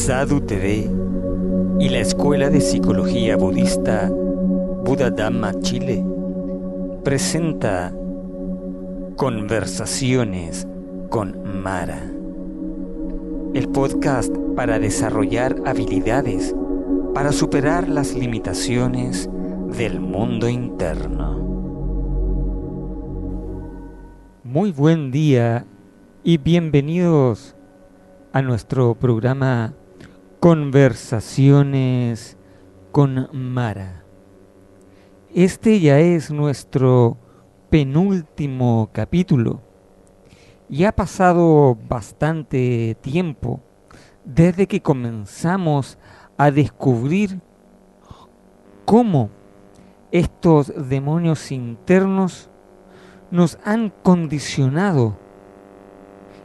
Sadhu TV y la Escuela de Psicología Budista Buddha Dhamma Chile presenta Conversaciones con Mara, el podcast para desarrollar habilidades para superar las limitaciones del mundo interno. Muy buen día y bienvenidos a nuestro programa Conversaciones con Mara. Este ya es nuestro penúltimo capítulo y ha pasado bastante tiempo desde que comenzamos a descubrir cómo estos demonios internos nos han condicionado,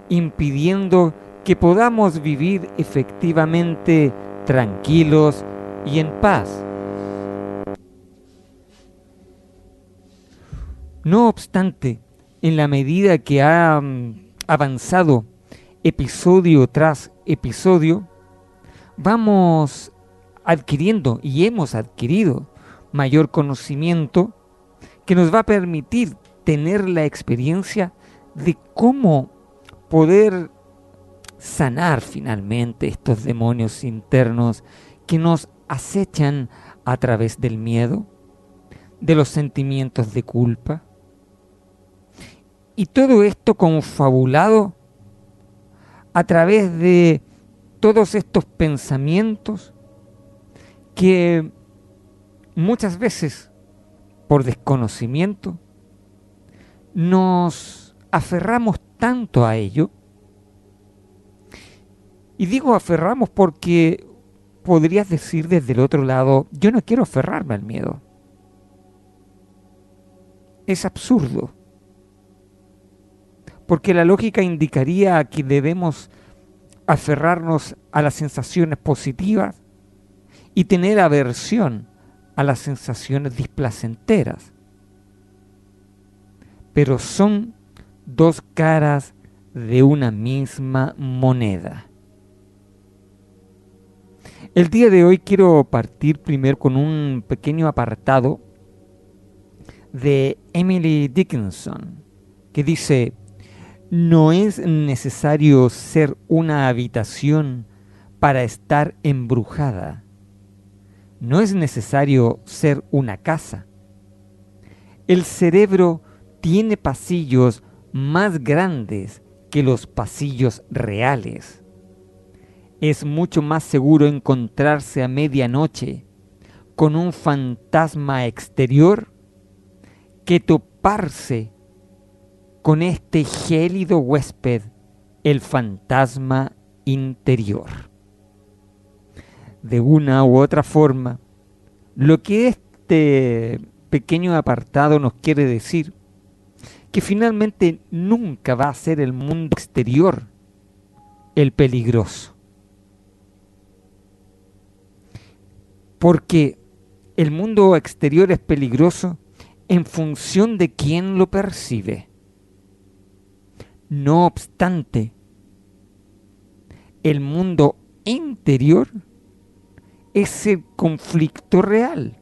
impidiendo que podamos vivir efectivamente tranquilos y en paz. No obstante, en la medida que ha avanzado episodio tras episodio, vamos adquiriendo y hemos adquirido mayor conocimiento que nos va a permitir tener la experiencia de cómo poder sanar finalmente estos demonios internos que nos acechan a través del miedo, de los sentimientos de culpa. Y todo esto confabulado a través de todos estos pensamientos que muchas veces, por desconocimiento, nos aferramos tanto a ello. Y digo aferramos porque podrías decir desde el otro lado, yo no quiero aferrarme al miedo. Es absurdo. Porque la lógica indicaría que debemos aferrarnos a las sensaciones positivas y tener aversión a las sensaciones displacenteras. Pero son dos caras de una misma moneda. El día de hoy quiero partir primero con un pequeño apartado de Emily Dickinson que dice: no es necesario ser una habitación para estar embrujada. No es necesario ser una casa. El cerebro tiene pasillos más grandes que los pasillos reales. Es mucho más seguro encontrarse a medianoche con un fantasma exterior que toparse con este gélido huésped, el fantasma interior. De una u otra forma, lo que este pequeño apartado nos quiere decir, que finalmente nunca va a ser el mundo exterior el peligroso. Porque el mundo exterior es peligroso en función de quién lo percibe. No obstante, el mundo interior es el conflicto real.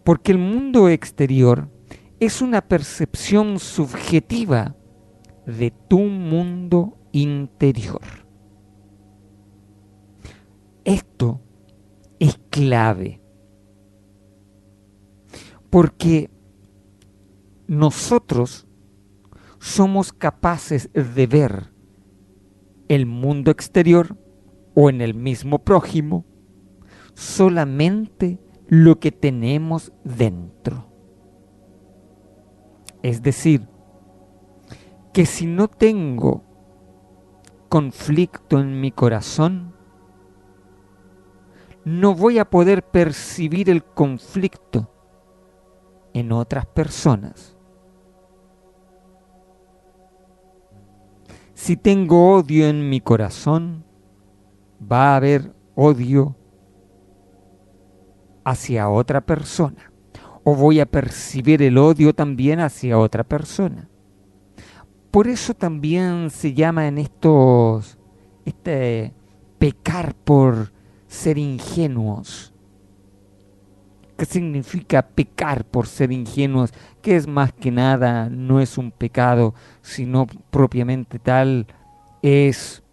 Porque el mundo exterior es una percepción subjetiva de tu mundo interior. Esto es clave, porque nosotros somos capaces de ver el mundo exterior o en el mismo prójimo solamente lo que tenemos dentro. Es decir, que si no tengo conflicto en mi corazón, no voy a poder percibir el conflicto en otras personas. Si tengo odio en mi corazón, va a haber odio hacia otra persona. O voy a percibir el odio también hacia otra persona. Por eso también se llama en este pecar por ser ingenuos. ¿Qué significa pecar por ser ingenuos? Que es más que nada, no es un pecado, sino propiamente tal, es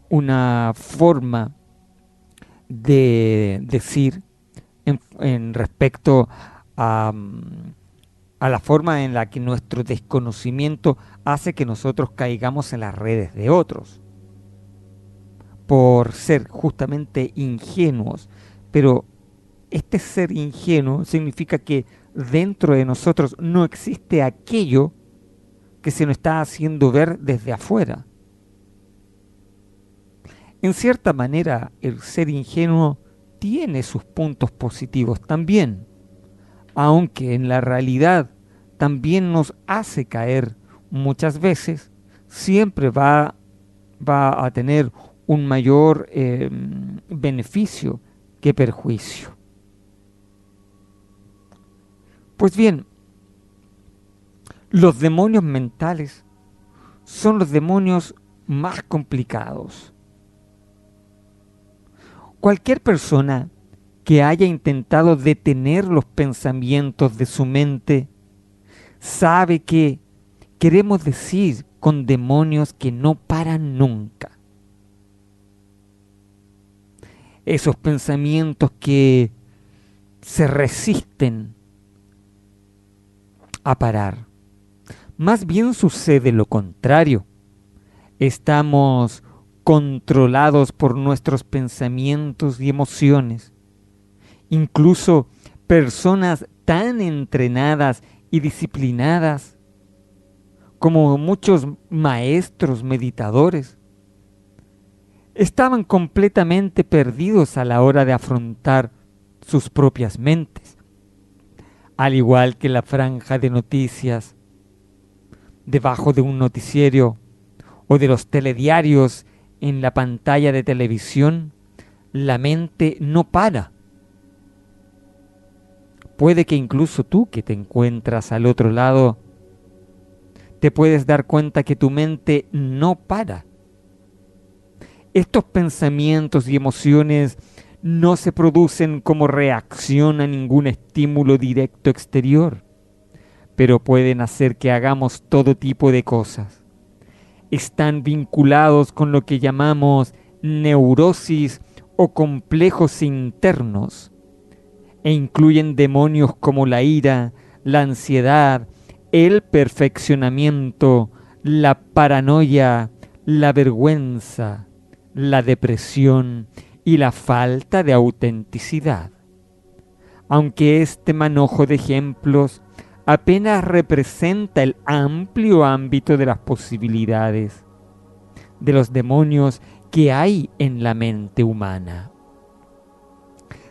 una forma de decir en respecto a la forma en la que nuestro desconocimiento hace que nosotros caigamos en las redes de otros, por ser justamente ingenuos. Pero este ser ingenuo significa que dentro de nosotros no existe aquello que se nos está haciendo ver desde afuera. En cierta manera, el ser ingenuo tiene sus puntos positivos también, aunque en la realidad también nos hace caer muchas veces, siempre va a tener un mayor beneficio que perjuicio. Pues bien, los demonios mentales son los demonios más complicados. Cualquier persona que haya intentado detener los pensamientos de su mente sabe que queremos decir con demonios que no paran nunca. Esos pensamientos que se resisten a parar. Más bien sucede lo contrario. Estamos controlados por nuestros pensamientos y emociones. Incluso personas tan entrenadas y disciplinadas como muchos maestros meditadores estaban completamente perdidos a la hora de afrontar sus propias mentes. Al igual que la franja de noticias debajo de un noticiero o de los telediarios en la pantalla de televisión, la mente no para. Puede que incluso tú que te encuentras al otro lado, te puedes dar cuenta que tu mente no para. Estos pensamientos y emociones no se producen como reacción a ningún estímulo directo exterior, pero pueden hacer que hagamos todo tipo de cosas. Están vinculados con lo que llamamos neurosis o complejos internos, e incluyen demonios como la ira, la ansiedad, el perfeccionamiento, la paranoia, la vergüenza, la depresión y la falta de autenticidad. Aunque este manojo de ejemplos apenas representa el amplio ámbito de las posibilidades de los demonios que hay en la mente humana.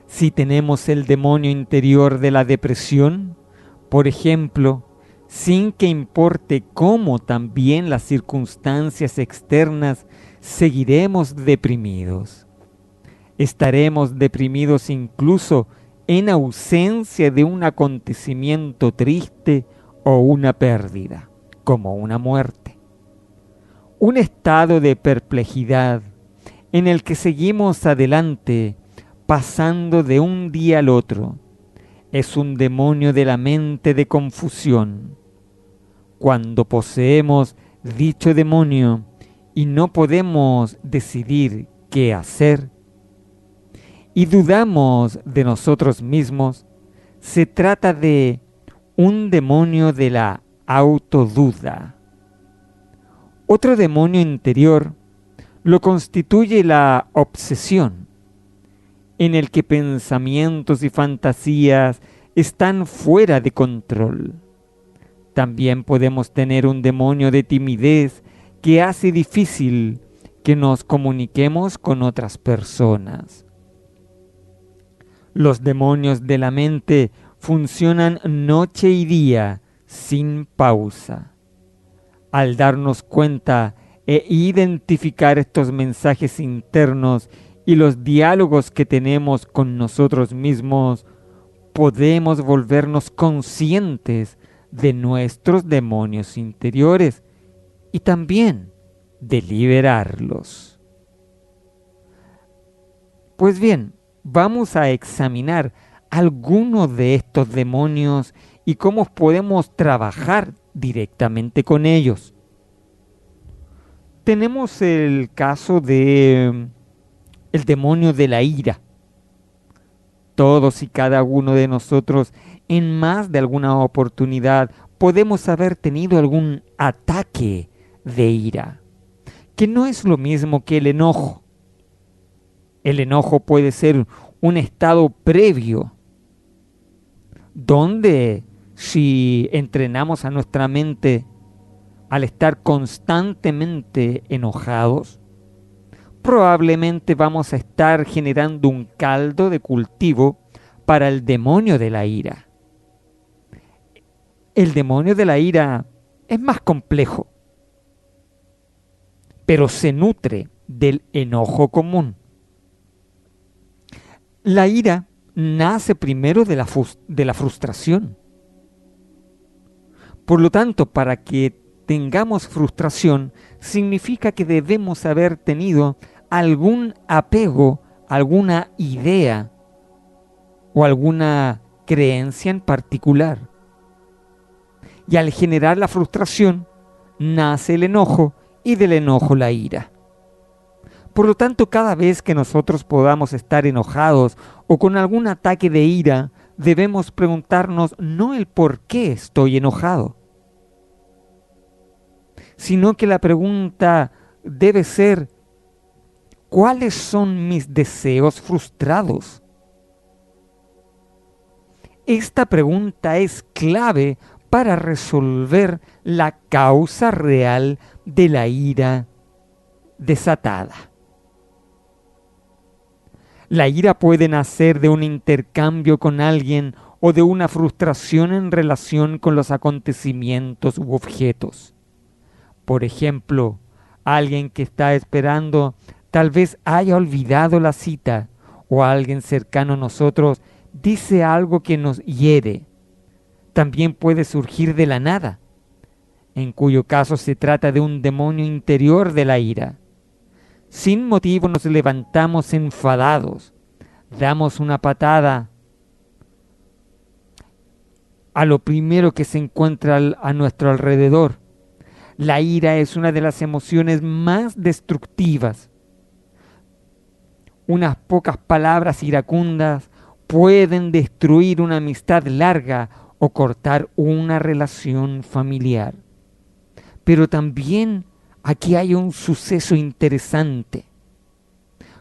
Si tenemos el demonio interior de la depresión, por ejemplo, sin que importe cómo también las circunstancias externas, seguiremos deprimidos. Estaremos deprimidos incluso en ausencia de un acontecimiento triste o una pérdida, como una muerte. Un estado de perplejidad en el que seguimos adelante, pasando de un día al otro, es un demonio de la mente de confusión. Cuando poseemos dicho demonio y no podemos decidir qué hacer, y dudamos de nosotros mismos, se trata de un demonio de la autoduda. Otro demonio interior lo constituye la obsesión, en el que pensamientos y fantasías están fuera de control. También podemos tener un demonio de timidez que hace difícil que nos comuniquemos con otras personas. Los demonios de la mente funcionan noche y día sin pausa. Al darnos cuenta e identificar estos mensajes internos y los diálogos que tenemos con nosotros mismos, podemos volvernos conscientes de nuestros demonios interiores y también de liberarlos. Pues bien, vamos a examinar algunos de estos demonios y cómo podemos trabajar directamente con ellos. Tenemos el caso de el demonio de la ira. Todos y cada uno de nosotros, en más de alguna oportunidad, podemos haber tenido algún ataque de ira, que no es lo mismo que el enojo. El enojo puede ser un estado previo, donde si entrenamos a nuestra mente al estar constantemente enojados, probablemente vamos a estar generando un caldo de cultivo para el demonio de la ira. El demonio de la ira es más complejo, pero se nutre del enojo común. La ira nace primero de la frustración. Por lo tanto, para que tengamos frustración, significa que debemos haber tenido algún apego, alguna idea o alguna creencia en particular. Y al generar la frustración, nace el enojo y del enojo la ira. Por lo tanto, cada vez que nosotros podamos estar enojados o con algún ataque de ira, debemos preguntarnos no el por qué estoy enojado, sino que la pregunta debe ser, ¿cuáles son mis deseos frustrados? Esta pregunta es clave para resolver la causa real de la ira desatada. La ira puede nacer de un intercambio con alguien o de una frustración en relación con los acontecimientos u objetos. Por ejemplo, alguien que está esperando tal vez haya olvidado la cita, o alguien cercano a nosotros dice algo que nos hiere. También puede surgir de la nada, en cuyo caso se trata de un demonio interior de la ira. Sin motivo nos levantamos enfadados, damos una patada a lo primero que se encuentra a nuestro alrededor. La ira es una de las emociones más destructivas. Unas pocas palabras iracundas pueden destruir una amistad larga o cortar una relación familiar. Pero también aquí hay un suceso interesante,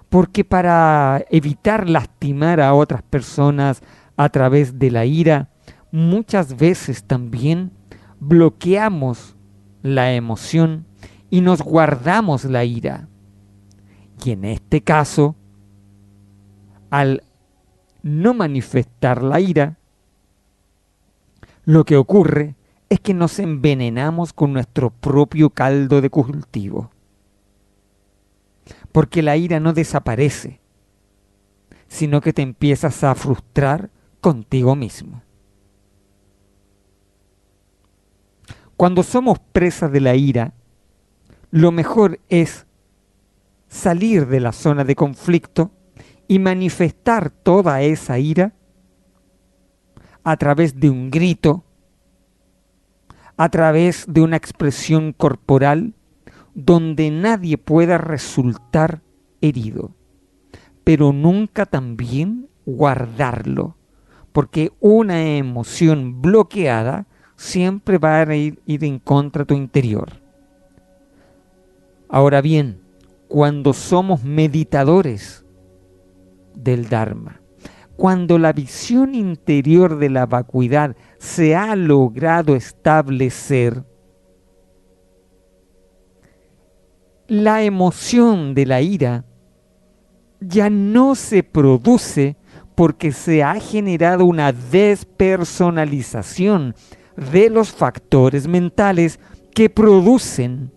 porque para evitar lastimar a otras personas a través de la ira, muchas veces también bloqueamos la emoción y nos guardamos la ira. Y en este caso, al no manifestar la ira, lo que ocurre es que nos envenenamos con nuestro propio caldo de cultivo. Porque la ira no desaparece, sino que te empiezas a frustrar contigo mismo. Cuando somos presas de la ira, lo mejor es salir de la zona de conflicto y manifestar toda esa ira a través de un grito, a través de una expresión corporal donde nadie pueda resultar herido, pero nunca también guardarlo, porque una emoción bloqueada siempre va a ir en contra de tu interior. Ahora bien, cuando somos meditadores del Dharma, cuando la visión interior de la vacuidad se ha logrado establecer, la emoción de la ira ya no se produce porque se ha generado una despersonalización de los factores mentales que producen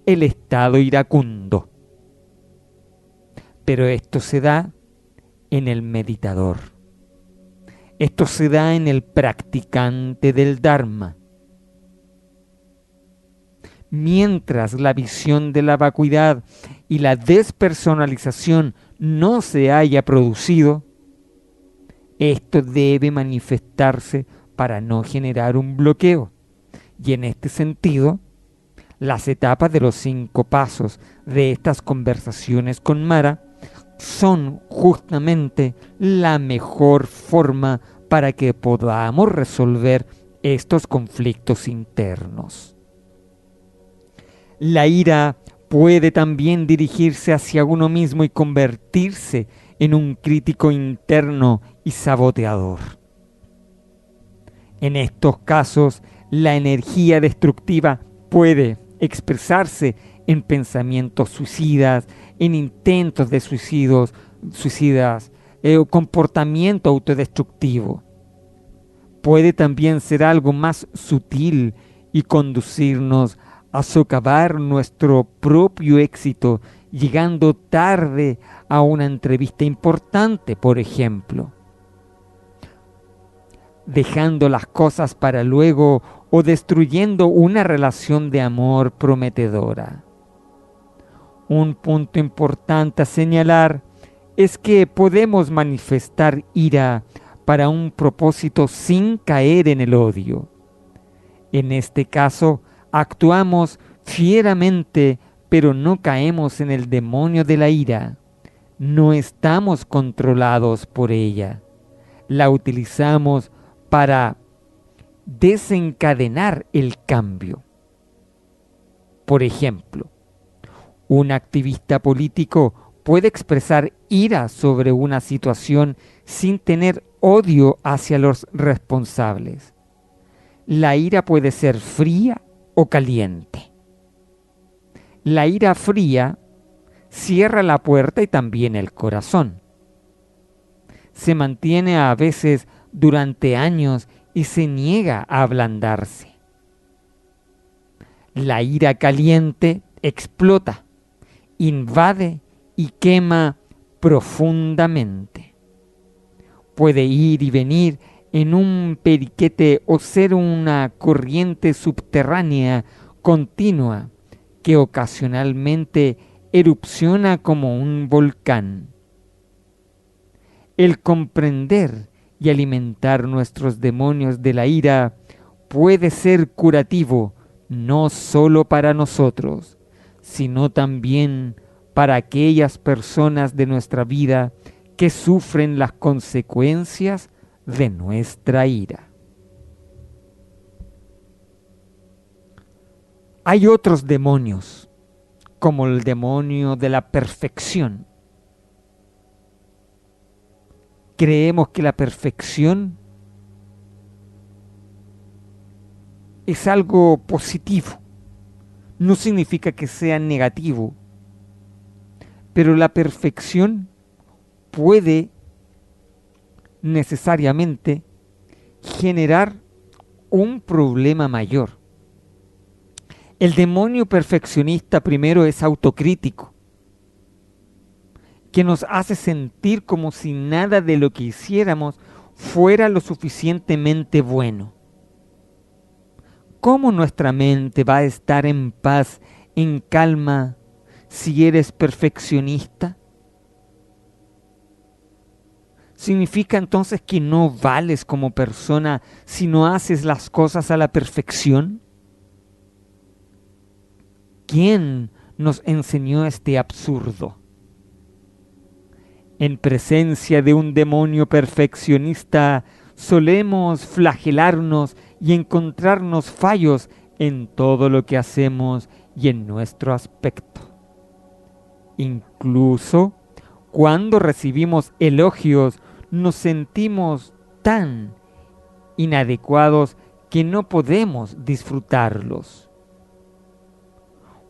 el estado iracundo. Pero esto se da en el meditador. Esto se da en el practicante del Dharma. Mientras la visión de la vacuidad y la despersonalización no se haya producido, esto debe manifestarse para no generar un bloqueo. Y en este sentido, las etapas de los 5 pasos de estas conversaciones con Mara son justamente la mejor forma para que podamos resolver estos conflictos internos. La ira puede también dirigirse hacia uno mismo y convertirse en un crítico interno y saboteador. En estos casos, la energía destructiva puede expresarse en pensamientos suicidas, en intentos de suicidas, comportamiento autodestructivo. Puede también ser algo más sutil y conducirnos a socavar nuestro propio éxito, llegando tarde a una entrevista importante, por ejemplo, dejando las cosas para luego o destruyendo una relación de amor prometedora. Un punto importante a señalar es que podemos manifestar ira para un propósito sin caer en el odio. En este caso, actuamos fieramente, pero no caemos en el demonio de la ira. No estamos controlados por ella. La utilizamos para desencadenar el cambio. Por ejemplo, un activista político puede expresar ira sobre una situación sin tener odio hacia los responsables. La ira puede ser fría o caliente. La ira fría cierra la puerta y también el corazón. Se mantiene a veces durante años y se niega a ablandarse. La ira caliente explota, invade y quema profundamente. Puede ir y venir en un periquete o ser una corriente subterránea continua que ocasionalmente erupciona como un volcán. El comprender y alimentar nuestros demonios de la ira puede ser curativo no solo para nosotros, sino también para aquellas personas de nuestra vida que sufren las consecuencias de nuestra ira. Hay otros demonios, como el demonio de la perfección. Creemos que la perfección es algo positivo. No significa que sea negativo, pero la perfección puede necesariamente generar un problema mayor. El demonio perfeccionista primero es autocrítico, que nos hace sentir como si nada de lo que hiciéramos fuera lo suficientemente bueno. ¿Cómo nuestra mente va a estar en paz, en calma, si eres perfeccionista? ¿Significa entonces que no vales como persona si no haces las cosas a la perfección? ¿Quién nos enseñó este absurdo? En presencia de un demonio perfeccionista, solemos flagelarnos y encontrarnos fallos en todo lo que hacemos y en nuestro aspecto. Incluso cuando recibimos elogios, nos sentimos tan inadecuados que no podemos disfrutarlos.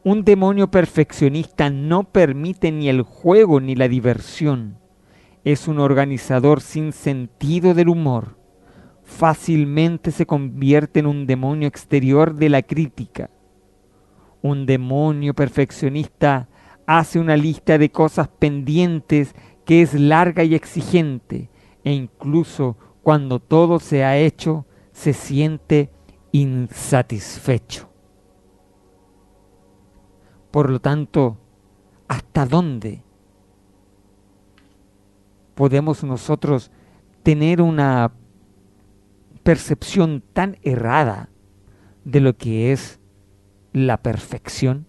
Un demonio perfeccionista no permite ni el juego ni la diversión. Es un organizador sin sentido del humor. Fácilmente se convierte en un demonio exterior de la crítica. Un demonio perfeccionista hace una lista de cosas pendientes que es larga y exigente, e incluso cuando todo se ha hecho, se siente insatisfecho. Por lo tanto, ¿hasta dónde podemos nosotros tener una percepción tan errada de lo que es la perfección?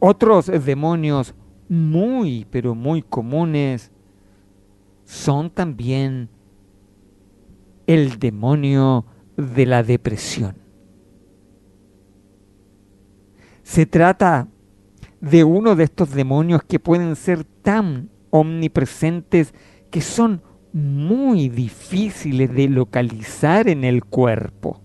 Otros demonios muy, pero muy comunes son también el demonio de la depresión. Se trata de uno de estos demonios que pueden ser tan omnipresentes que son muy difíciles de localizar en el cuerpo.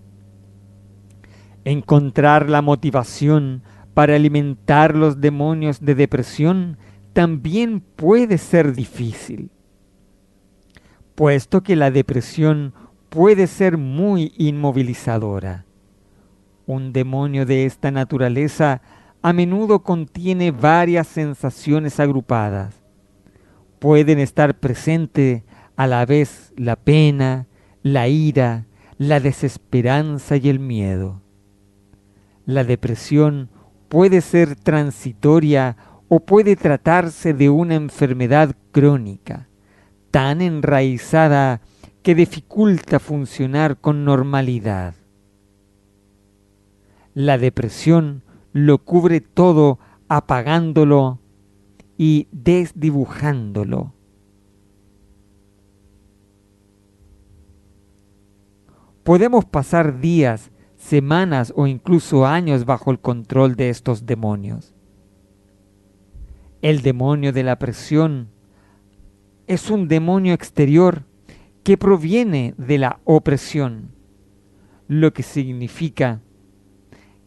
Encontrar la motivación para alimentar los demonios de depresión también puede ser difícil, puesto que la depresión puede ser muy inmovilizadora. Un demonio de esta naturaleza a menudo contiene varias sensaciones agrupadas. Pueden estar presentes a la vez la pena, la ira, la desesperanza y el miedo. La depresión puede ser transitoria o puede tratarse de una enfermedad crónica, tan enraizada que dificulta funcionar con normalidad. La depresión lo cubre todo apagándolo y desdibujándolo. Podemos pasar días, semanas o incluso años bajo el control de estos demonios. El demonio de la presión es un demonio exterior que proviene de la opresión, lo que significa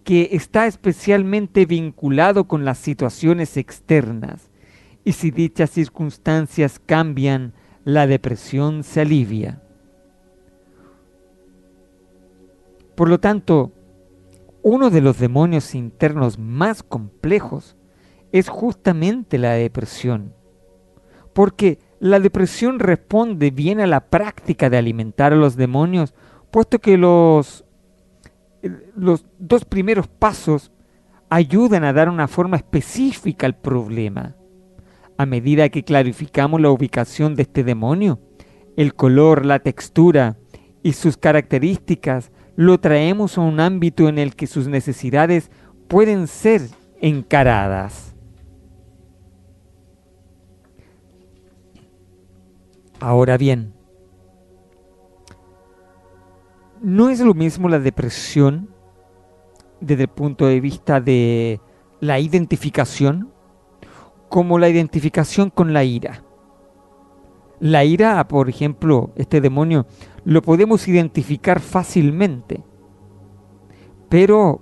que está especialmente vinculado con las situaciones externas, y si dichas circunstancias cambian, la depresión se alivia. Por lo tanto, uno de los demonios internos más complejos es justamente la depresión, porque la depresión responde bien a la práctica de alimentar a los demonios, puesto que los dos primeros pasos ayudan a dar una forma específica al problema. A medida que clarificamos la ubicación de este demonio, el color, la textura y sus características, lo traemos a un ámbito en el que sus necesidades pueden ser encaradas. Ahora bien, no es lo mismo la depresión desde el punto de vista de la identificación como la identificación con la ira. La ira, por ejemplo, este demonio, lo podemos identificar fácilmente, pero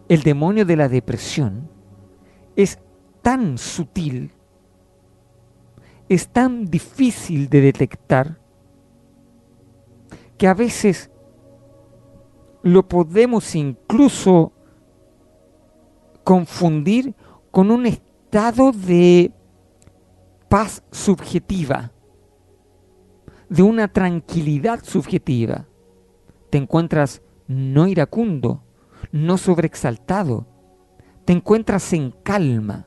el demonio de la depresión es tan sutil, es tan difícil de detectar, que a veces lo podemos incluso confundir con un estado de paz subjetiva, de una tranquilidad subjetiva. Te encuentras no iracundo, no sobreexaltado, te encuentras en calma,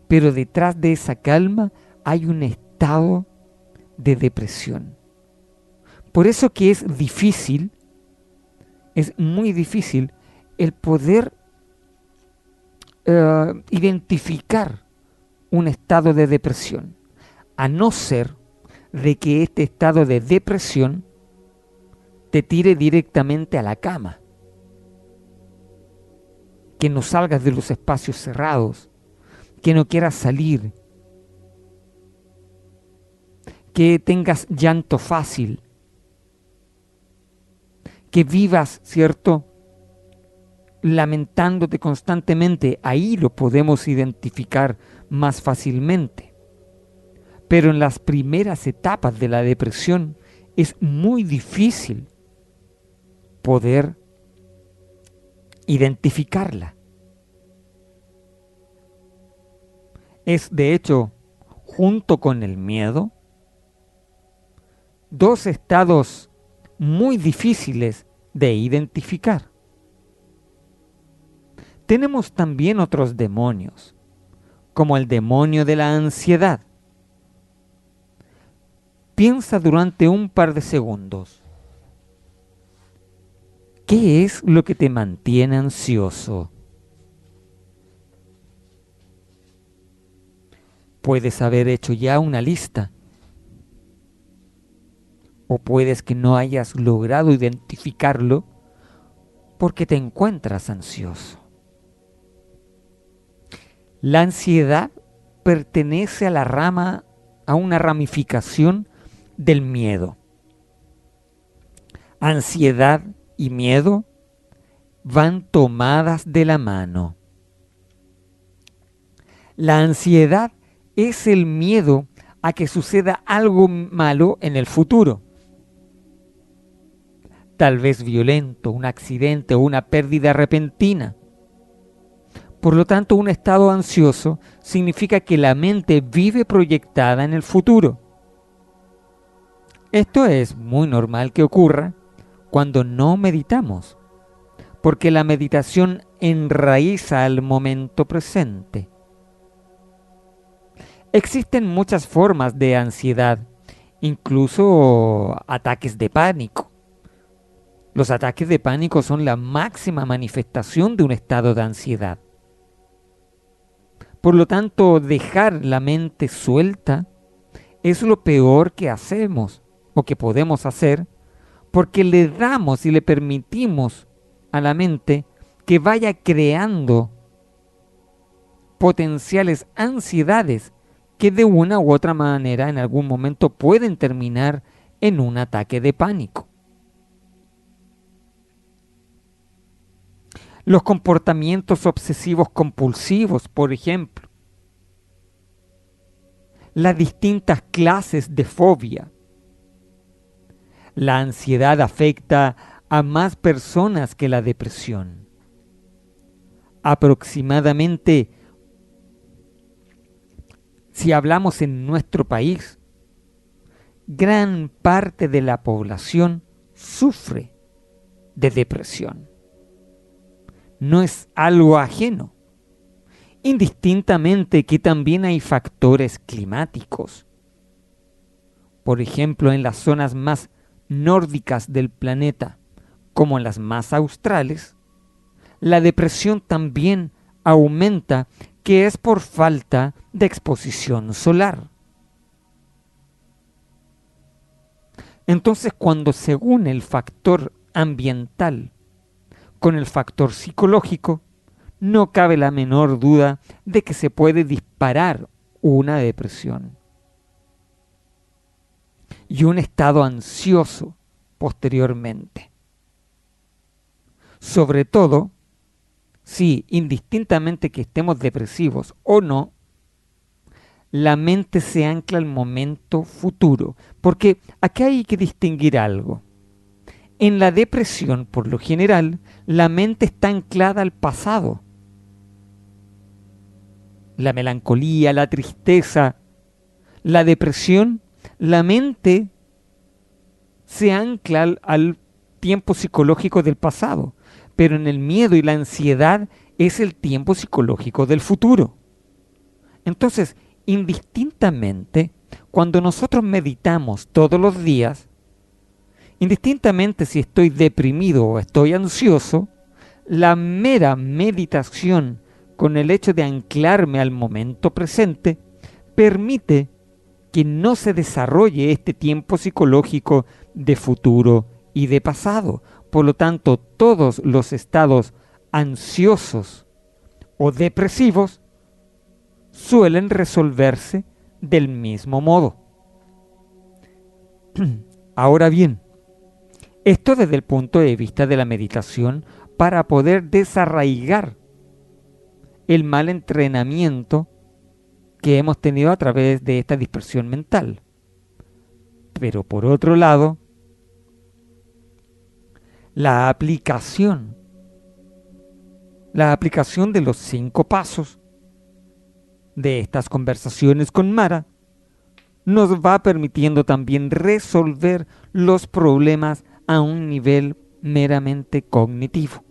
pero detrás de esa calma hay un estado de depresión. Por eso que es difícil, es muy difícil el poder identificar un estado de depresión, a no ser de que este estado de depresión te tire directamente a la cama, que no salgas de los espacios cerrados, que no quieras salir, que tengas llanto fácil, que vivas, ¿cierto?, lamentándote constantemente. Ahí lo podemos identificar más fácilmente. Pero en las primeras etapas de la depresión es muy difícil poder identificarla. Es, de hecho, junto con el miedo, dos estados muy difíciles de identificar. Tenemos también otros demonios, como el demonio de la ansiedad. Piensa durante un par de segundos. ¿Qué es lo que te mantiene ansioso? Puedes haber hecho ya una lista. O puedes que no hayas logrado identificarlo porque te encuentras ansioso. La ansiedad pertenece a una ramificación del miedo. Ansiedad y miedo van tomadas de la mano. La ansiedad es el miedo a que suceda algo malo en el futuro. Tal vez violento, un accidente o una pérdida repentina. Por lo tanto, un estado ansioso significa que la mente vive proyectada en el futuro. Esto es muy normal que ocurra cuando no meditamos, porque la meditación enraiza al momento presente. Existen muchas formas de ansiedad, incluso ataques de pánico. Los ataques de pánico son la máxima manifestación de un estado de ansiedad. Por lo tanto, dejar la mente suelta es lo peor que hacemos o que podemos hacer, porque le damos y le permitimos a la mente que vaya creando potenciales ansiedades que de una u otra manera en algún momento pueden terminar en un ataque de pánico. Los comportamientos obsesivos compulsivos, por ejemplo. Las distintas clases de fobia. La ansiedad afecta a más personas que la depresión. Aproximadamente, si hablamos en nuestro país, gran parte de la población sufre de depresión. No es algo ajeno, indistintamente que también hay factores climáticos. Por ejemplo, en las zonas más nórdicas del planeta, como en las más australes, la depresión también aumenta, que es por falta de exposición solar. Entonces, cuando se une el factor ambiental con el factor psicológico, no cabe la menor duda de que se puede disparar una depresión y un estado ansioso posteriormente. Sobre todo, si indistintamente que estemos depresivos o no, la mente se ancla al momento futuro, porque aquí hay que distinguir algo. En la depresión, por lo general, la mente está anclada al pasado. La melancolía, la tristeza, la depresión, la mente se ancla al tiempo psicológico del pasado, pero en el miedo y la ansiedad es el tiempo psicológico del futuro. Entonces, indistintamente, cuando nosotros meditamos todos los días, indistintamente si estoy deprimido o estoy ansioso, la mera meditación con el hecho de anclarme al momento presente permite que no se desarrolle este tiempo psicológico de futuro y de pasado. Por lo tanto, todos los estados ansiosos o depresivos suelen resolverse del mismo modo. Ahora bien, esto desde el punto de vista de la meditación para poder desarraigar el mal entrenamiento que hemos tenido a través de esta dispersión mental. Pero por otro lado, la aplicación de los 5 pasos de estas conversaciones con Mara nos va permitiendo también resolver los problemas a un nivel meramente cognitivo.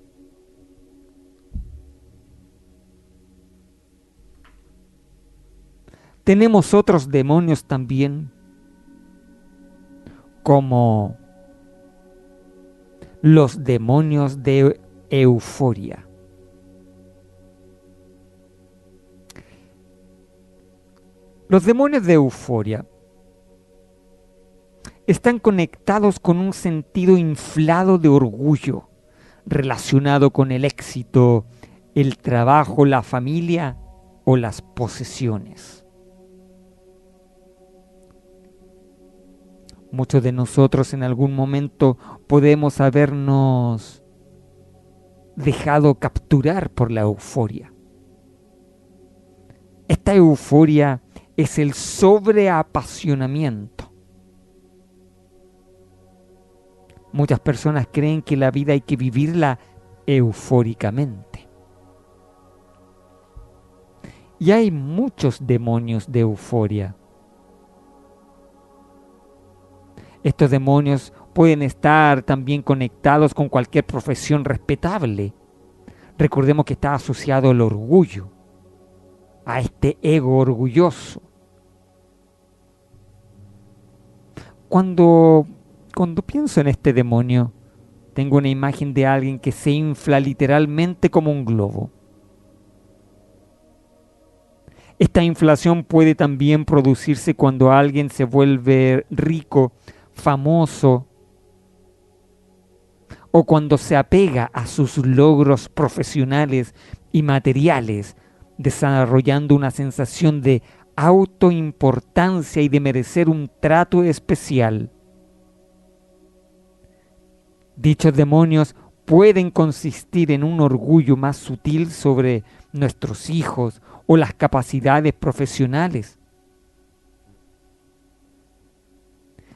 Tenemos otros demonios también, como los demonios de euforia. Los demonios de euforia están conectados con un sentido inflado de orgullo relacionado con el éxito, el trabajo, la familia o las posesiones. Muchos de nosotros en algún momento podemos habernos dejado capturar por la euforia. Esta euforia es el sobreapasionamiento. Muchas personas creen que la vida hay que vivirla eufóricamente. Y hay muchos demonios de euforia. Estos demonios pueden estar también conectados con cualquier profesión respetable. Recordemos que está asociado al orgullo, a este ego orgulloso. Cuando pienso en este demonio, tengo una imagen de alguien que se infla literalmente como un globo. Esta inflación puede también producirse cuando alguien se vuelve rico, famoso, o cuando se apega a sus logros profesionales y materiales, desarrollando una sensación de autoimportancia y de merecer un trato especial. Dichos demonios pueden consistir en un orgullo más sutil sobre nuestros hijos o las capacidades profesionales.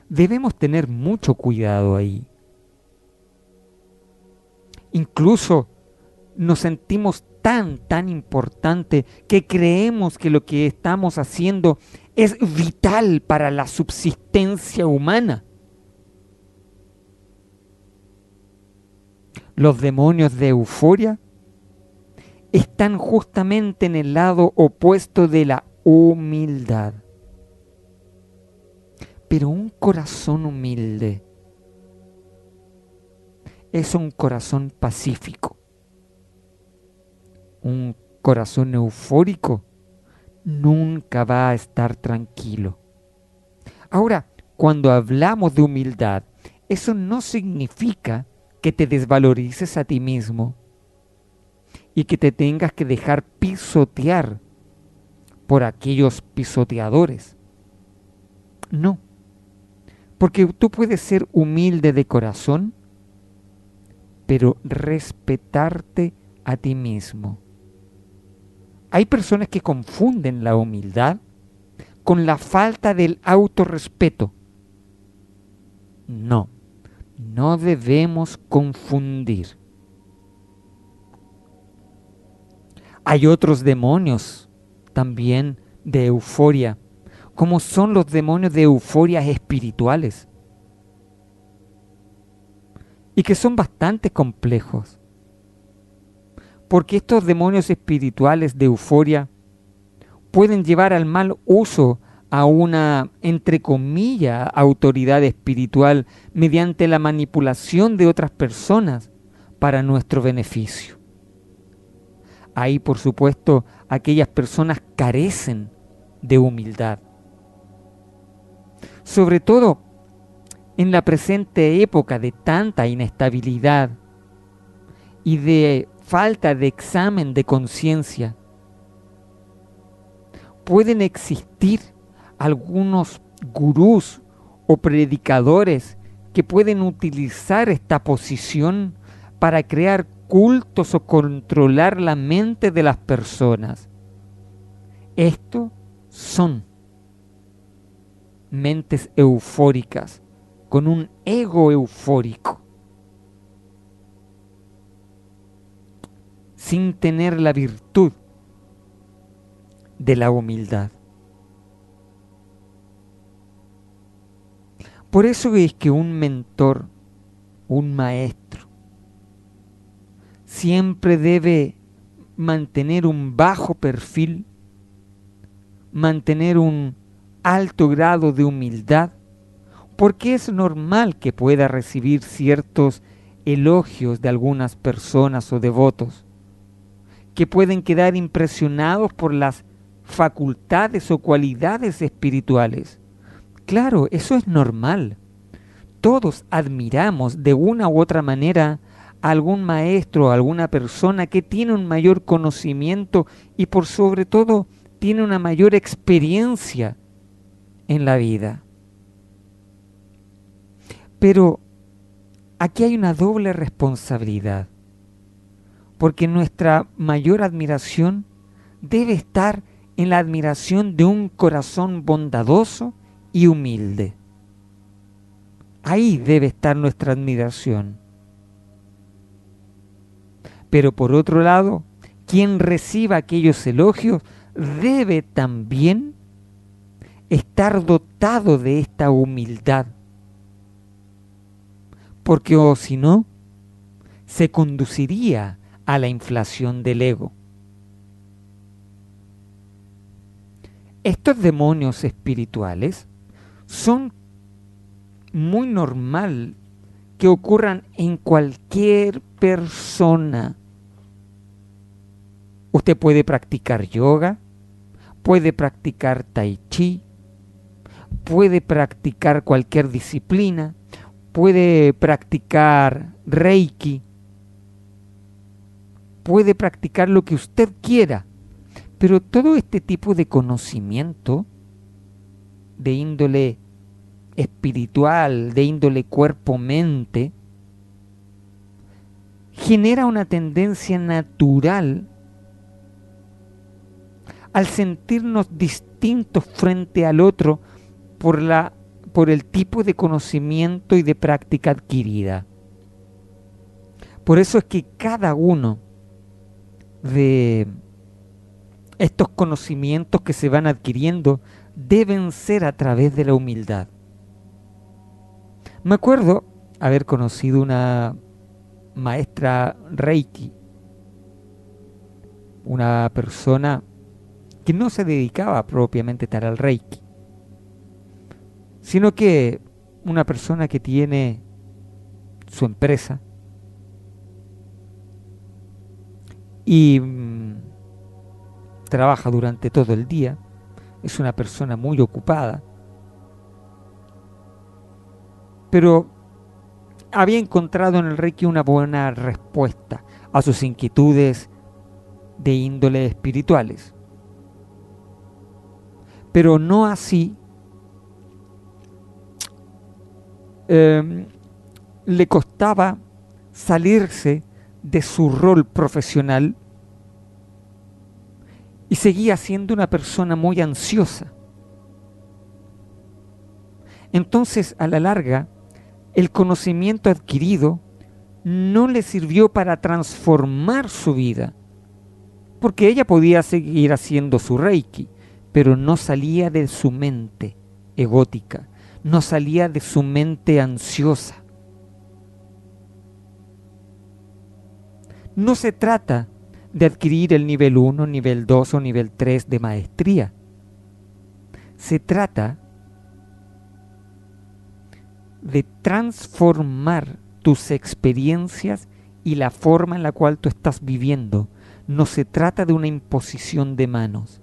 Debemos tener mucho cuidado ahí. Incluso nos sentimos tan importante que creemos que lo que estamos haciendo es vital para la subsistencia humana. Los demonios de euforia están justamente en el lado opuesto de la humildad. Pero un corazón humilde es un corazón pacífico. Un corazón eufórico nunca va a estar tranquilo. Ahora, cuando hablamos de humildad, eso no significa que te desvalorices a ti mismo y que te tengas que dejar pisotear por aquellos pisoteadores. No, porque tú puedes ser humilde de corazón, pero respetarte a ti mismo. Hay personas que confunden la humildad con la falta del autorrespeto. No debemos confundir. Hay otros demonios también de euforia, como son los demonios de euforia espirituales, y que son bastante complejos, porque estos demonios espirituales de euforia pueden llevar al mal uso a una, entre comillas, autoridad espiritual mediante la manipulación de otras personas para nuestro beneficio. Ahí, por supuesto, aquellas personas carecen de humildad. Sobre todo en la presente época de tanta inestabilidad y de falta de examen de conciencia, pueden existir algunos gurús o predicadores que pueden utilizar esta posición para crear cultos o controlar la mente de las personas. Estos son mentes eufóricas, con un ego eufórico, sin tener la virtud de la humildad. Por eso es que un mentor, un maestro, siempre debe mantener un bajo perfil, mantener un alto grado de humildad, porque es normal que pueda recibir ciertos elogios de algunas personas o devotos, que pueden quedar impresionados por las facultades o cualidades espirituales. Claro, eso es normal. Todos admiramos de una u otra manera a algún maestro o alguna persona que tiene un mayor conocimiento y por sobre todo tiene una mayor experiencia en la vida. Pero aquí hay una doble responsabilidad, porque nuestra mayor admiración debe estar en la admiración de un corazón bondadoso y humilde. Ahí debe estar nuestra admiración. Pero por otro lado, quien reciba aquellos elogios debe también estar dotado de esta humildad, porque o si no, se conduciría a la inflación del ego. Estos demonios espirituales son muy normal que ocurran en cualquier persona. Usted puede practicar yoga, puede practicar tai chi, puede practicar cualquier disciplina, puede practicar reiki, puede practicar lo que usted quiera, pero todo este tipo de conocimiento de índole espiritual, de índole cuerpo-mente, genera una tendencia natural al sentirnos distintos frente al otro por el tipo de conocimiento y de práctica adquirida. Por eso es que cada uno de estos conocimientos que se van adquiriendo deben ser a través de la humildad. Me acuerdo haber conocido una maestra Reiki, una persona que no se dedicaba propiamente tal al Reiki, sino que una persona que tiene su empresa y trabaja durante todo el día, es una persona muy ocupada, pero había encontrado en el Reiki una buena respuesta a sus inquietudes de índole espirituales. Pero no así le costaba salirse de su rol profesional y seguía siendo una persona muy ansiosa. Entonces, a la larga, el conocimiento adquirido no le sirvió para transformar su vida, porque ella podía seguir haciendo su Reiki, pero no salía de su mente egótica, no salía de su mente ansiosa. No se trata de adquirir el nivel 1, nivel 2 o nivel 3 de maestría. Se trata de transformar tus experiencias y la forma en la cual tú estás viviendo. No se trata de una imposición de manos.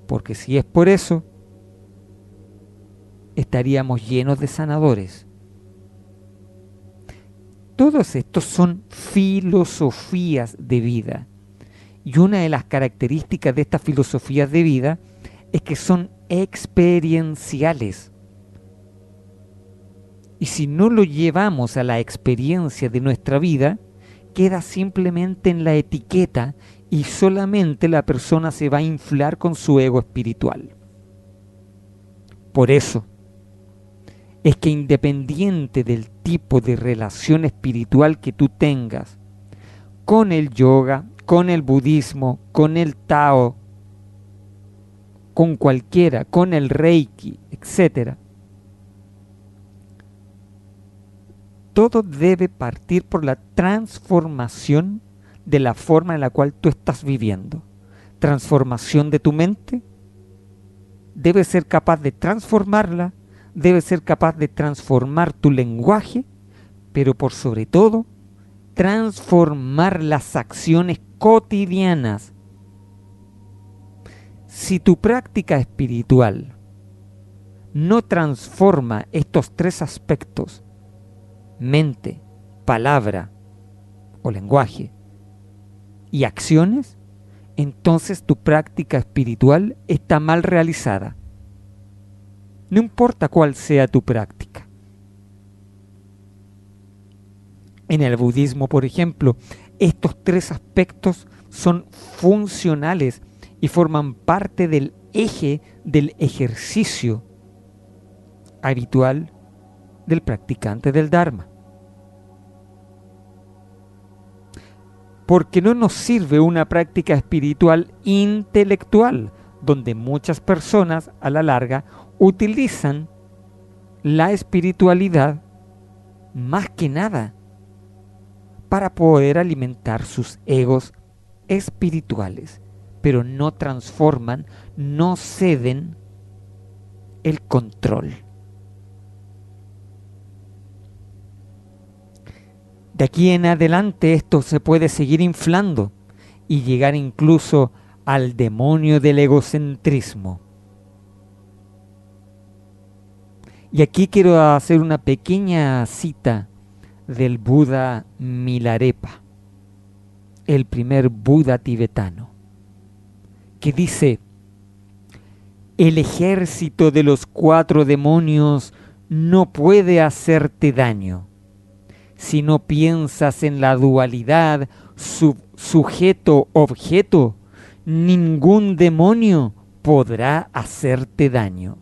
Porque si es por eso, estaríamos llenos de sanadores. Todos estos son filosofías de vida. Y una de las características de estas filosofías de vida es que son experienciales. Y si no lo llevamos a la experiencia de nuestra vida, queda simplemente en la etiqueta y solamente la persona se va a inflar con su ego espiritual. Por eso es que independiente del tipo de relación espiritual que tú tengas con el yoga, con el budismo, con el Tao, con cualquiera, con el Reiki, etc., todo debe partir por la transformación de la forma en la cual tú estás viviendo. Transformación de tu mente. Debes ser capaz de transformarla, debes ser capaz de transformar tu lenguaje, pero por sobre todo, transformar las acciones cotidianas. Si tu práctica espiritual no transforma estos tres aspectos, mente, palabra o lenguaje y acciones, entonces tu práctica espiritual está mal realizada. No importa cuál sea tu práctica. En el budismo, por ejemplo, estos tres aspectos son funcionales y forman parte del eje del ejercicio habitual del practicante del Dharma. Porque no nos sirve una práctica espiritual intelectual, donde muchas personas a la larga utilizan la espiritualidad más que nada para poder alimentar sus egos espirituales, pero no transforman, no ceden el control. De aquí en adelante esto se puede seguir inflando y llegar incluso al demonio del egocentrismo. Y aquí quiero hacer una pequeña cita del Buda Milarepa, el primer Buda tibetano, que dice: el ejército de los 4 demonios no puede hacerte daño. Si no piensas en la dualidad sujeto-objeto, ningún demonio podrá hacerte daño.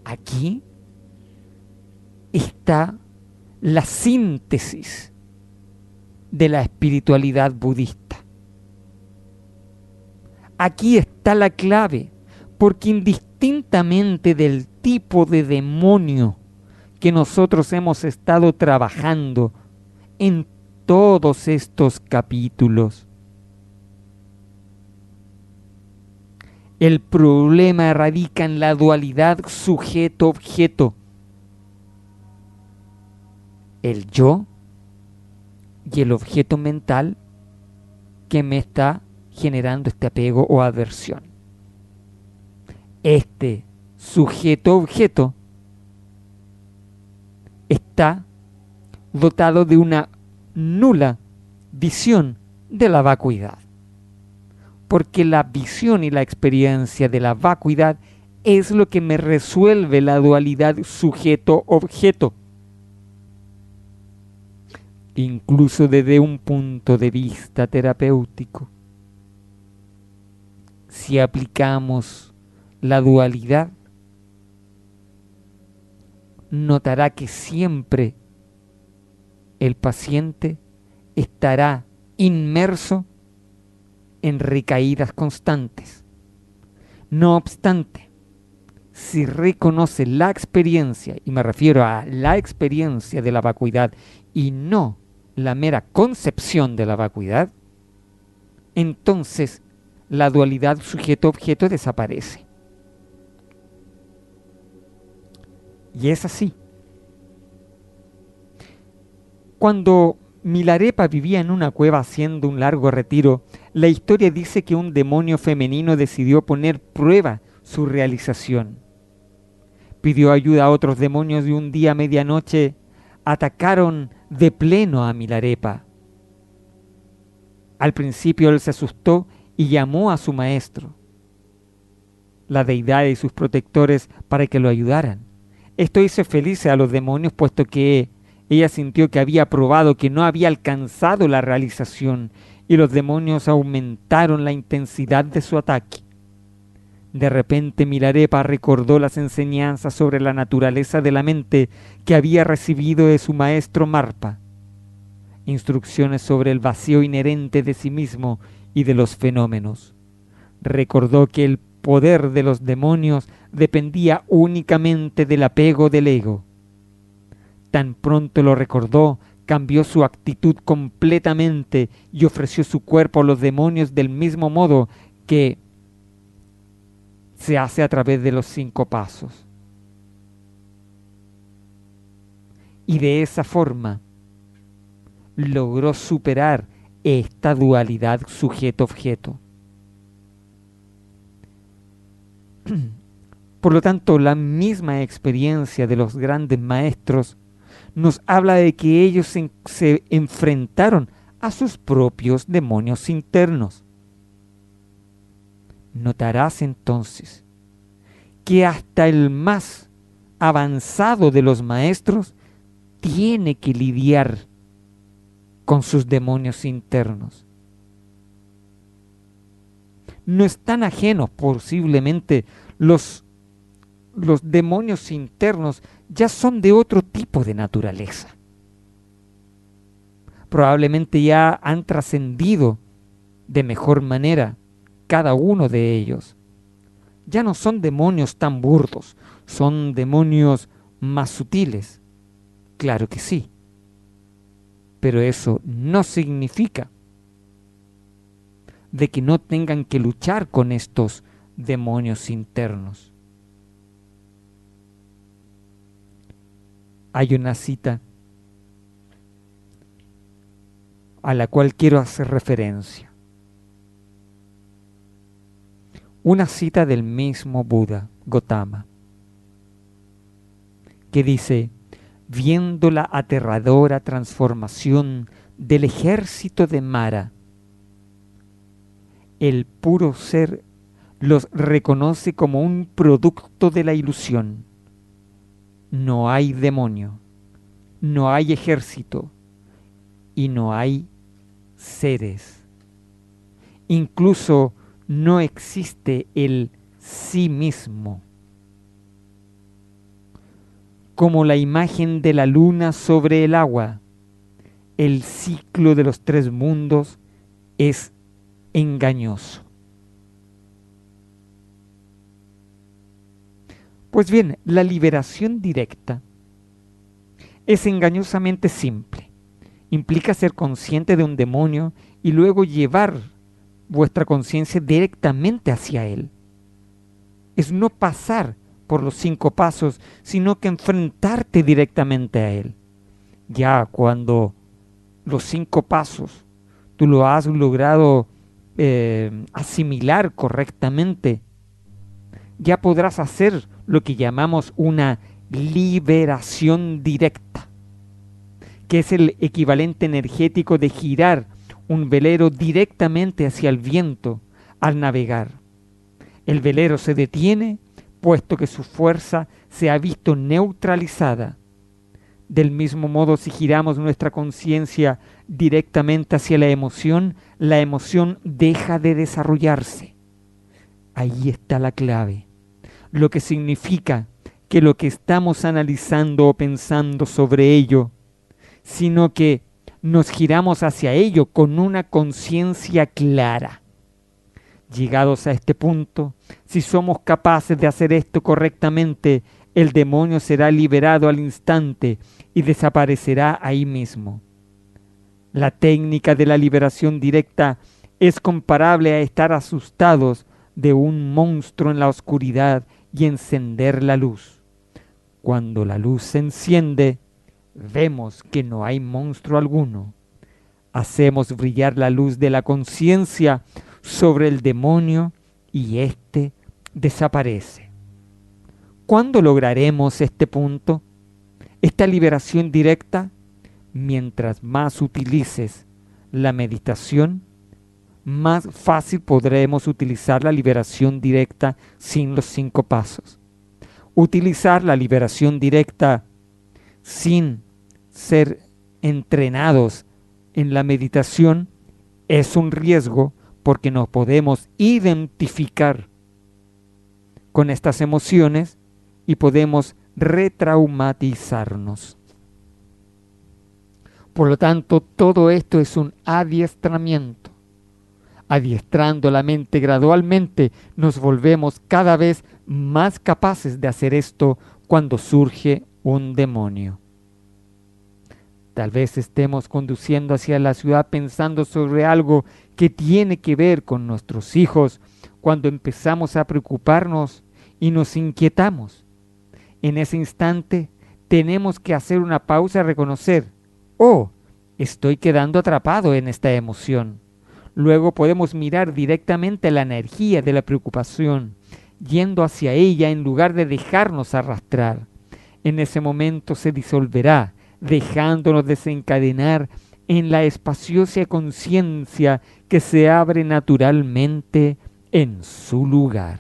Aquí está la síntesis de la espiritualidad budista. Aquí está la clave, porque indistintamente del tipo de demonio que nosotros hemos estado trabajando en todos estos capítulos, el problema radica en la dualidad sujeto-objeto, el yo y el objeto mental que me está generando este apego o aversión. Este sujeto-objeto está dotado de una nula visión de la vacuidad, porque la visión y la experiencia de la vacuidad es lo que me resuelve la dualidad sujeto-objeto. Incluso desde un punto de vista terapéutico, si aplicamos la dualidad, notará que siempre el paciente estará inmerso en recaídas constantes. No obstante, si reconoce la experiencia, y me refiero a la experiencia de la vacuidad y no la mera concepción de la vacuidad, entonces la dualidad sujeto-objeto desaparece. Y es así. Cuando Milarepa vivía en una cueva haciendo un largo retiro, la historia dice que un demonio femenino decidió poner prueba su realización. Pidió ayuda a otros demonios y un día a medianoche atacaron de pleno a Milarepa. Al principio él se asustó y llamó a su maestro, la deidad y sus protectores, para que lo ayudaran. Esto hizo felices a los demonios, puesto que ella sintió que había probado que no había alcanzado la realización, y los demonios aumentaron la intensidad de su ataque. De repente Milarepa recordó las enseñanzas sobre la naturaleza de la mente que había recibido de su maestro Marpa, instrucciones sobre el vacío inherente de sí mismo y de los fenómenos. Recordó que el poder de los demonios dependía únicamente del apego del ego. Tan pronto lo recordó, cambió su actitud completamente y ofreció su cuerpo a los demonios del mismo modo que se hace a través de los 5 pasos. Y de esa forma logró superar esta dualidad sujeto-objeto. Por lo tanto, la misma experiencia de los grandes maestros nos habla de que ellos se enfrentaron a sus propios demonios internos. Notarás entonces que hasta el más avanzado de los maestros tiene que lidiar con sus demonios internos. No están ajenos, posiblemente los demonios internos ya son de otro tipo de naturaleza. Probablemente ya han trascendido de mejor manera cada uno de ellos. Ya no son demonios tan burdos, son demonios más sutiles. Claro que sí. Pero eso no significa de que no tengan que luchar con estos demonios internos. Hay una cita a la cual quiero hacer referencia. Una cita del mismo Buda, Gautama, que dice: viendo la aterradora transformación del ejército de Mara, el puro ser los reconoce como un producto de la ilusión. No hay demonio, no hay ejército y no hay seres. Incluso no existe el sí mismo. Como la imagen de la luna sobre el agua, el ciclo de los 3 mundos es engañoso. Pues bien, la liberación directa es engañosamente simple. Implica ser consciente de un demonio y luego llevar vuestra conciencia directamente hacia él. Es no pasar por los 5 pasos, sino que enfrentarte directamente a él. Ya cuando los 5 pasos tú lo has logrado asimilar correctamente, ya podrás hacer lo que llamamos una liberación directa, que es el equivalente energético de girar un velero directamente hacia el viento al navegar. El velero se detiene puesto que su fuerza se ha visto neutralizada. Del mismo modo, si giramos nuestra conciencia directamente hacia la emoción deja de desarrollarse. Ahí está la clave. Lo que significa que lo que estamos analizando o pensando sobre ello, sino que nos giramos hacia ello con una conciencia clara. Llegados a este punto, si somos capaces de hacer esto correctamente, el demonio será liberado al instante y desaparecerá ahí mismo. La técnica de la liberación directa es comparable a estar asustados de un monstruo en la oscuridad y encender la luz. Cuando la luz se enciende, vemos que no hay monstruo alguno. Hacemos brillar la luz de la conciencia sobre el demonio y éste desaparece. ¿Cuándo lograremos este punto? Esta liberación directa, mientras más utilices la meditación, más fácil podremos utilizar la liberación directa sin los 5 pasos. Utilizar la liberación directa sin ser entrenados en la meditación es un riesgo, porque nos podemos identificar con estas emociones y podemos retraumatizarnos. Por lo tanto, todo esto es un adiestramiento. Adiestrando la mente gradualmente, nos volvemos cada vez más capaces de hacer esto cuando surge un demonio. Tal vez estemos conduciendo hacia la ciudad pensando sobre algo que tiene que ver con nuestros hijos, cuando empezamos a preocuparnos y nos inquietamos. En ese instante tenemos que hacer una pausa y reconocer, oh, estoy quedando atrapado en esta emoción. Luego podemos mirar directamente la energía de la preocupación, yendo hacia ella en lugar de dejarnos arrastrar. En ese momento se disolverá, dejándonos desencadenar en la espaciosa conciencia que se abre naturalmente en su lugar.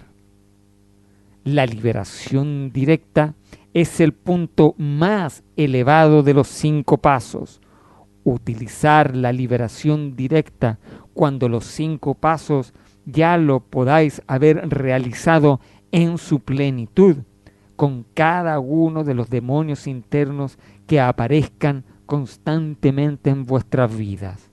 La liberación directa es el punto más elevado de los 5 pasos. Utilizar la liberación directa cuando los 5 pasos ya lo podáis haber realizado en su plenitud, con cada uno de los demonios internos que aparezcan constantemente en vuestras vidas.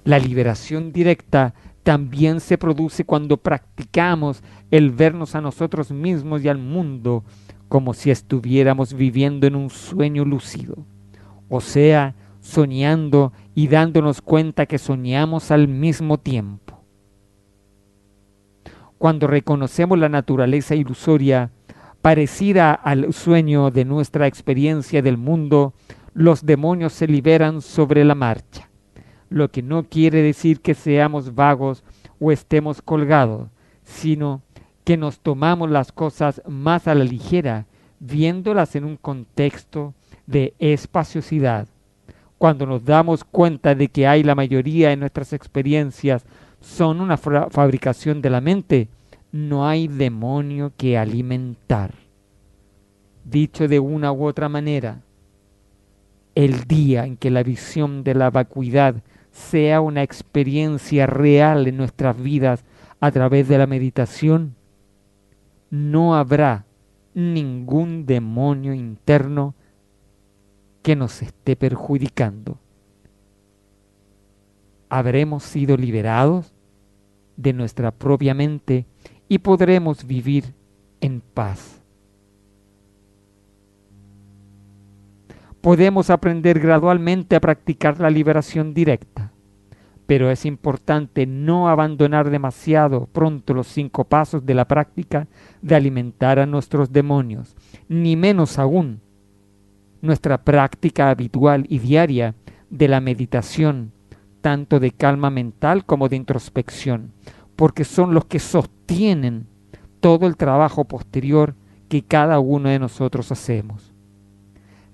La liberación directa también se produce cuando practicamos el vernos a nosotros mismos y al mundo como si estuviéramos viviendo en un sueño lúcido, o sea, soñando y dándonos cuenta que soñamos al mismo tiempo. Cuando reconocemos la naturaleza ilusoria parecida al sueño de nuestra experiencia del mundo, los demonios se liberan sobre la marcha, lo que no quiere decir que seamos vagos o estemos colgados, sino que nos tomamos las cosas más a la ligera, viéndolas en un contexto de espaciosidad. Cuando nos damos cuenta de que la mayoría de nuestras experiencias son una fabricación de la mente, no hay demonio que alimentar. Dicho de una u otra manera, el día en que la visión de la vacuidad sea una experiencia real en nuestras vidas a través de la meditación, no habrá ningún demonio interno que nos esté perjudicando. Habremos sido liberados de nuestra propia mente y podremos vivir en paz. Podemos aprender gradualmente a practicar la liberación directa, pero es importante no abandonar demasiado pronto los 5 pasos de la práctica de alimentar a nuestros demonios, ni menos aún nuestra práctica habitual y diaria de la meditación, tanto de calma mental como de introspección, porque son los que sostienen todo el trabajo posterior que cada uno de nosotros hacemos.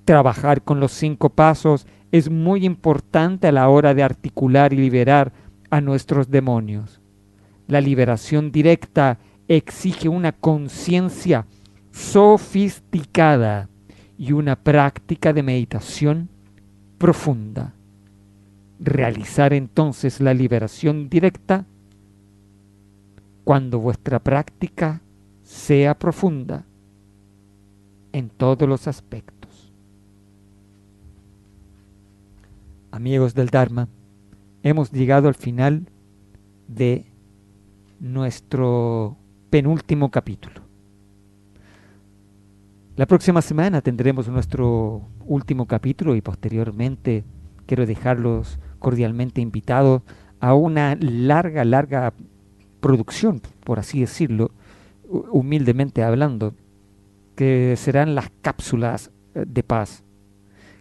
Trabajar con los 5 pasos es muy importante a la hora de articular y liberar a nuestros demonios. La liberación directa exige una conciencia sofisticada y una práctica de meditación profunda. Realizar entonces la liberación directa cuando vuestra práctica sea profunda en todos los aspectos. Amigos del Dharma, hemos llegado al final de nuestro penúltimo capítulo. La próxima semana tendremos nuestro último capítulo y posteriormente quiero dejarlos cordialmente invitados a una larga producción, por así decirlo, humildemente hablando, que serán las cápsulas de paz,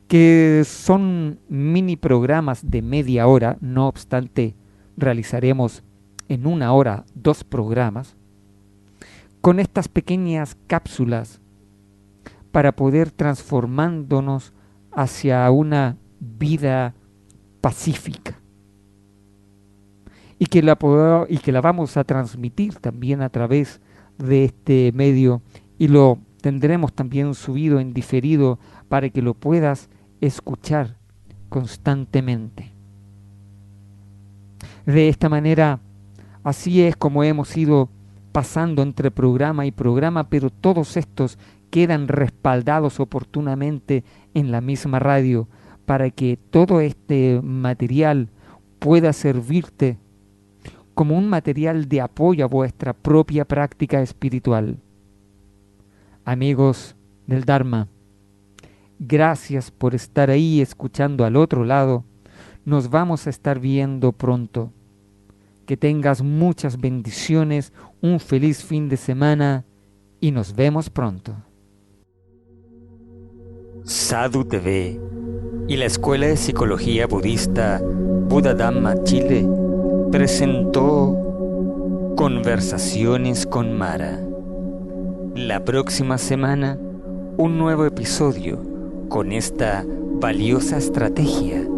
que son mini programas de media hora. No obstante, realizaremos en 1 hora 2 programas con estas pequeñas cápsulas para poder transformándonos hacia una vida pacífica y que la vamos a transmitir también a través de este medio, y lo tendremos también subido en diferido para que lo puedas escuchar constantemente. De esta manera, así es como hemos ido pasando entre programa y programa, pero todos estos quedan respaldados oportunamente en la misma radio para que todo este material pueda servirte como un material de apoyo a vuestra propia práctica espiritual. Amigos del Dharma, Gracias por estar ahí escuchando al otro lado. Nos vamos a estar viendo pronto. Que tengas muchas bendiciones, un feliz fin de semana y nos vemos pronto. Sadhu TV y la Escuela de Psicología Budista Buddha Dhamma Chile presentó Conversaciones con Mara. La próxima semana, un nuevo episodio con esta valiosa estrategia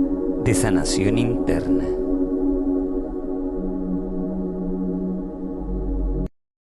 de sanación interna.